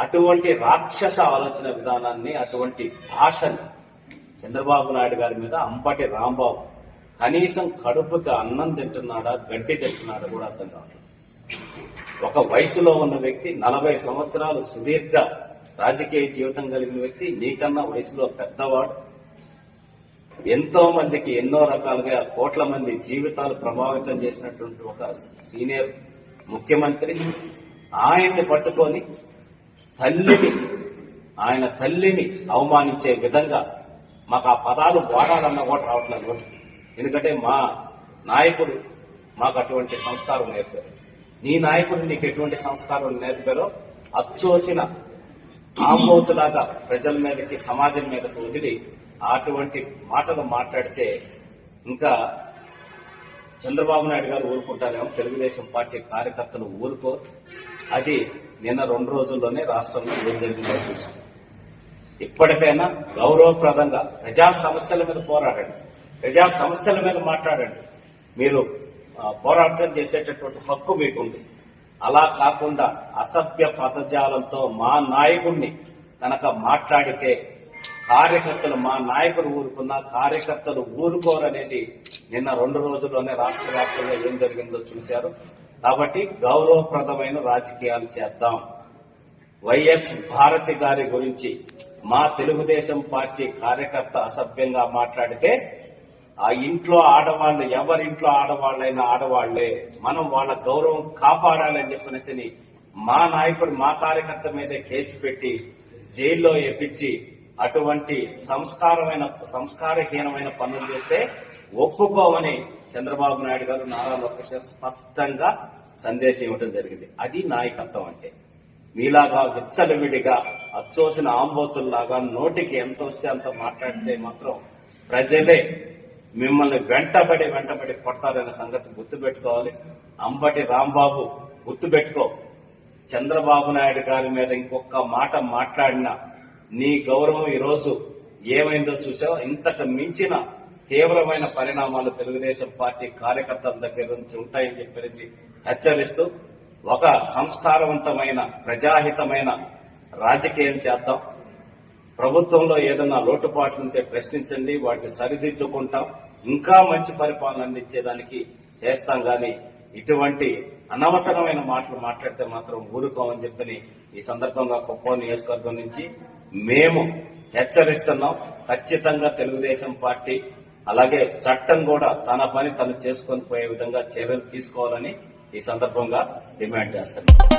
అటువంటి రాక్షస ఆలోచన విధానాన్ని, అటువంటి భాషని చంద్రబాబు నాయుడు గారి మీద అంబటి రాంబాబు కనీసం కడుపుకి అన్నం తింటున్నాడా, గడ్డి తింటున్నాడా కూడా అర్థం కావట్లేదు. ఒక వయసులో ఉన్న వ్యక్తి, 40 సంవత్సరాలు సుదీర్ఘ రాజకీయ జీవితం కలిగిన వ్యక్తి, నీకన్నా వయసులో పెద్దవాడు, ఎంతో మందికి ఎన్నో రకాలుగా కోట్ల మంది జీవితాలు ప్రభావితం చేసినటువంటి ఒక సీనియర్ ముఖ్యమంత్రి, ఆయన్ని పట్టుకొని ఆయన తల్లిని అవమానించే విధంగా మాకు ఆ పదాలు వాడాలన్నా కూడా రావట్లేదు. ఎందుకంటే మా నాయకుడు మాకు అటువంటి సంస్కారం నేర్పారు. నీ నాయకుడు నీకు ఎటువంటి సంస్కారం నేర్పారో అచ్చోసిన ఆంబోతులాగా ప్రజల మీదకి, సమాజం మీదకి వదిలి అటువంటి మాటలు మాట్లాడితే ఇంకా చంద్రబాబు నాయుడు గారు ఊరుకుంటారేమో, తెలుగుదేశం పార్టీ కార్యకర్తలు ఊరుకోరు. అది నిన్న 2 రోజుల్లోనే రాష్ట్రంలో ఏం జరిగిందో చూసాం. ఇప్పటికైనా గౌరవప్రదంగా ప్రజా సమస్యల మీద పోరాడండి, ప్రజా సమస్యల మీద మాట్లాడండి. మీరు పోరాటం చేసేటటువంటి హక్కు మీకుంది. అలా కాకుండా అసభ్య పదజాలంతో మా నాయకుడిని కనుక మాట్లాడితే కార్యకర్తలు, మా నాయకుడు ఊరుకున్నా కార్యకర్తలు ఊరుకోరనేది నిన్న 2 రోజుల్లోనే రాష్ట్ర వ్యాప్తంగా ఏం జరిగిందో చూశారు. కాబట్టి గౌరవప్రదమైన రాజకీయాలు చేద్దాం. వైఎస్ భారతి గారి గురించి మా తెలుగుదేశం పార్టీ కార్యకర్త అసభ్యంగా మాట్లాడితే ఆ ఇంట్లో ఆడవాళ్ళు, ఎవరింట్లో ఆడవాళ్ళైనా ఆడవాళ్లే, మనం వాళ్ళ గౌరవం కాపాడాలని చెప్పనేసి మా నాయకుడు, మా కార్యకర్త మీదే కేసు పెట్టి జైల్లో ఎప్పించి అటువంటి సంస్కారహీనమైన పనులు చేస్తే ఒప్పుకోమని చంద్రబాబు నాయుడు గారు, నారా లోకేష్ స్పష్టంగా సందేశం ఇవ్వడం జరిగింది. అది నాయకత్వం అంటే. మీలాగా విచ్చలవిడిగా అచ్చోసిన ఆంబోతుల్లాగా నోటికి ఎంత వస్తే అంత మాట్లాడితే మాత్రం ప్రజలే మిమ్మల్ని వెంటబడి కొడతారనే సంగతి గుర్తుపెట్టుకోవాలి. అంబటి రాంబాబు గుర్తుపెట్టుకో, చంద్రబాబు నాయుడు గారి మీద ఇంకొక మాట మాట్లాడినా నీ గౌరవం ఈరోజు ఏమైందో చూసావు. ఇంతకు మించిన తీవ్రమైన పరిణామాలు తెలుగుదేశం పార్టీ కార్యకర్తల దగ్గర నుంచి ఉంటాయని చెప్పి హెచ్చరిస్తూ ఒక సంస్కారవంతమైన, ప్రజాహితమైన రాజకీయం చేద్దాం. ప్రభుత్వంలో ఏదన్నా లోటుపాట్లుంటే ప్రశ్నించండి, వాటిని సరిదిద్దుకుంటాం, ఇంకా మంచి పరిపాలన అందించేదానికి చేస్తాం. గాని ఇటువంటి అనవసరమైన మాటలు మాట్లాడితే మాత్రం ఊరుకోమని చెప్పని ఈ సందర్భంగా కుప్పం నియోజకవర్గం నుంచి మేము హెచ్చరిస్తున్నాం. ఖచ్చితంగా తెలుగుదేశం పార్టీ అలాగే చట్టం కూడా తన పని తను చేసుకొని పోయే విధంగా చర్యలు తీసుకోవాలని ఈ సందర్భంగా డిమాండ్ చేస్తున్నాం.